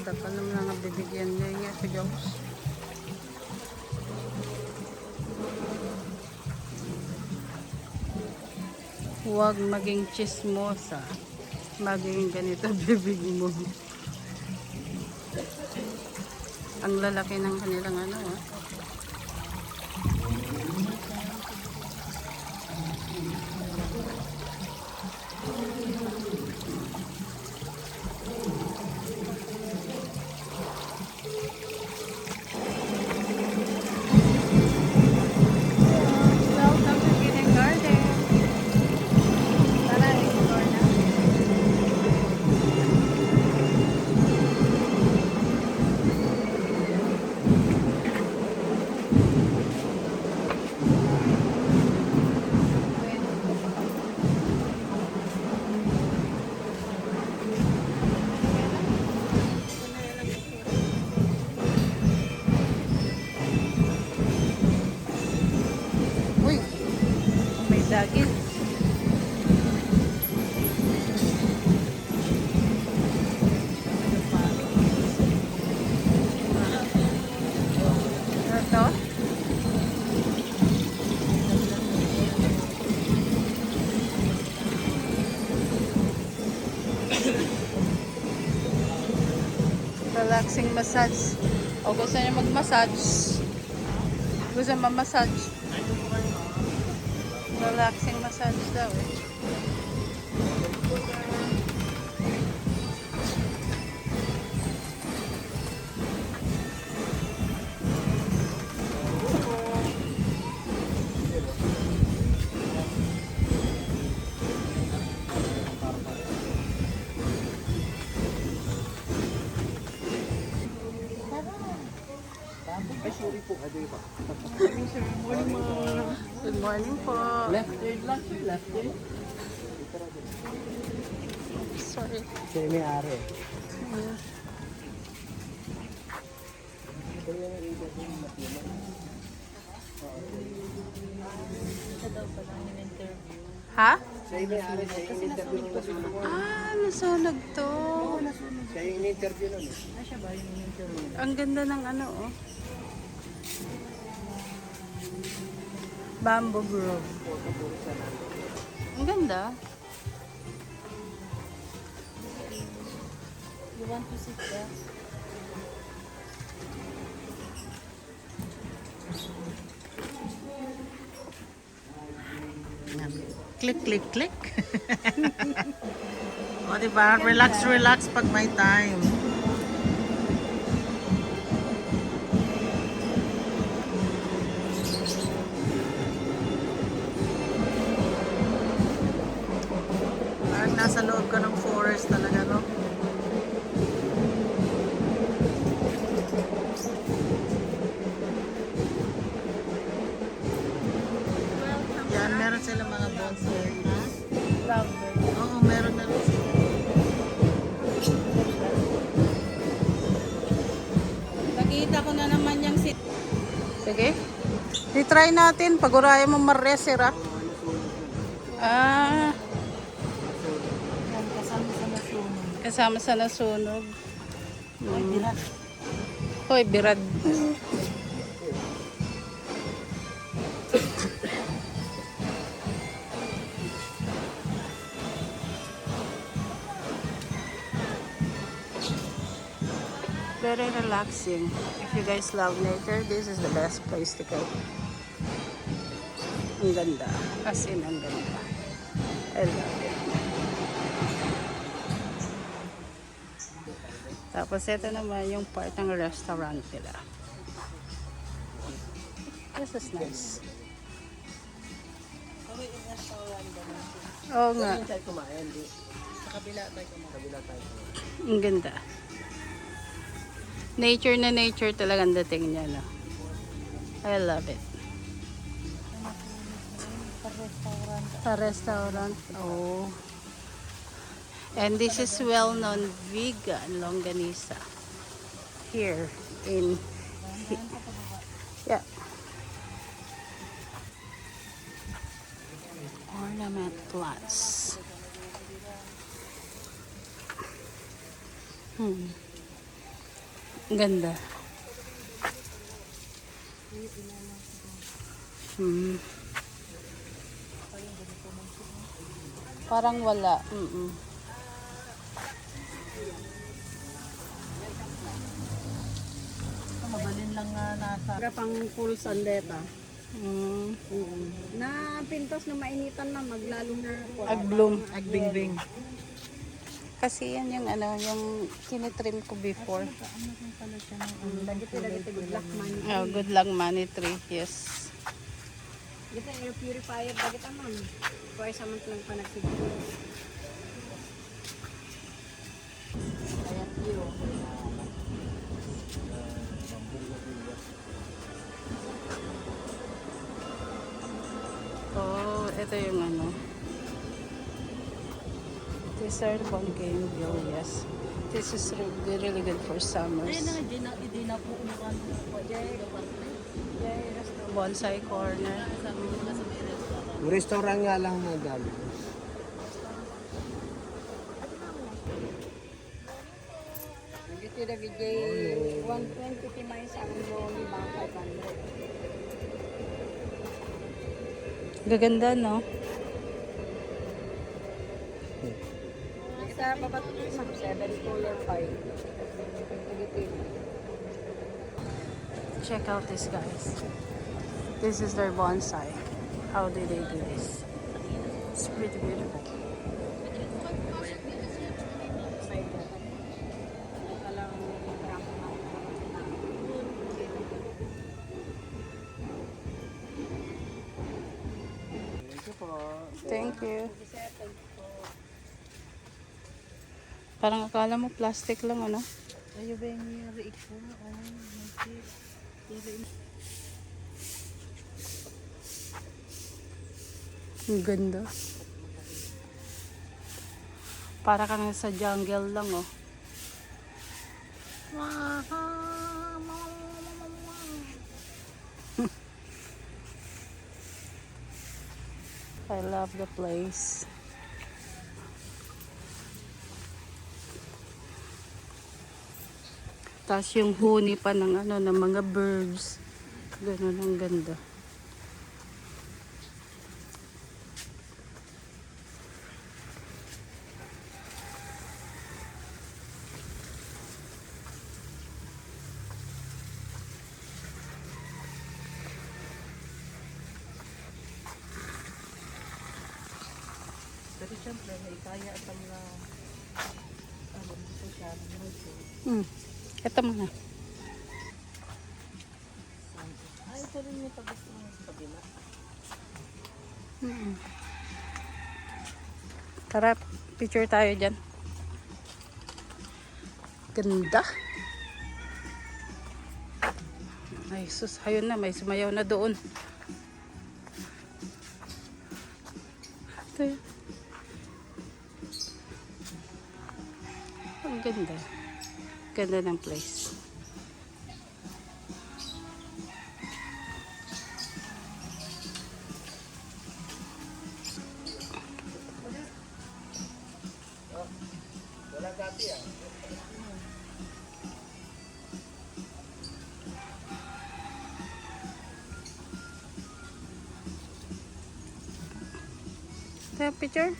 Daka naman nga bibigyan niya nga sa Diyos. Huwag maging chismosa. Maging ganito bibig mo. Ang lalaki ng kanilang ano ah. Welcome to Eden Garden. Tara, explore na. Uy, may dagit. Ito? Relaxing massage. O gusto niya mag-massage. Gusto niya ma-massage. Relaxing massage daw eh. Ay, sorry po. Good morning po. Left turn lang, sir. Left turn. Sorry. Siya may ari. Ha? Siya may ari. Siya yung interview nung nasunog. Ah, nasunog to. Siya yung interview nun. Ang ganda ng ano oh. Bamboo Grove. Ang ganda. You want to sit there? Click, click, click. O diba? Relax, relax pag may time. Parang nasa loob ka ng forest talaga, no? Yan, meron silang mga bonsai. Ha? Lovebird. Oo, meron na rin sila. Nakita ko na naman yung sit. Sige. I-try natin. Pag-urayan mo maresera. Ah, Yan, kasama sa nasunog. kasama sa nasunog. Ay, birat. Hoy, birad. Very relaxing. If you guys love nature, this is the best place to go. Ang ganda. As in, ang ganda. I love it. Tapos ito naman yung part ng restaurant nila. This is nice. Oo nga. Tayo kumain. Sa kabila tayo kumain. Kabila tayo kumain. Ang ganda. Nature na nature talagang dating niya, no? I love it. Sa restaurant. Oh. And this is well-known vegan longganisa here in yeah. Ornament plants. Ganda. Hmm. Parang wala. Mabalin lang nga nasa. Para pang full sandeta. Mm. Na pintas na mainitan na maglalo na Agbloom. agbingbing. Kasi yan yung ano, yung tinitrim ko before. Lagi good luck man. Oh, good luck money tree. Yes. Kita air purifier dagit amam. Kuya samant lang pa nagsiguro. Ayan yo. Oh, ito yung ano. These are bougainville, yes. This is really good for summers. Hindi na po umukan po. Bonsai corner. Restaurant nga lang na dali. Nagiti na bigay 120 timay sa mo 500. Gaganda, no? Kita babat sa 7 cooler 5. Nagiti. Check out this, guys. This is their bonsai. How do they do this? It's pretty beautiful. Thank you. Parang akala mo plastic lang, ano? Ayo ba yung riik po? Ang ganda. Para kang sa jungle lang, oh. I love the place. Tapos yung huni pa ng ano, ng mga birds. Ganun, ang ganda. Pero siyempre, may kaya at ang dito siya. Ito muna. Ay, ito rin yung pagkas mo sa kabila. Tara, picture tayo dyan. Ganda. Ay, sus, ayun na, may sumayaw na doon. Ito yun. Ang ganda. Ganda ng place. Ito yung picture.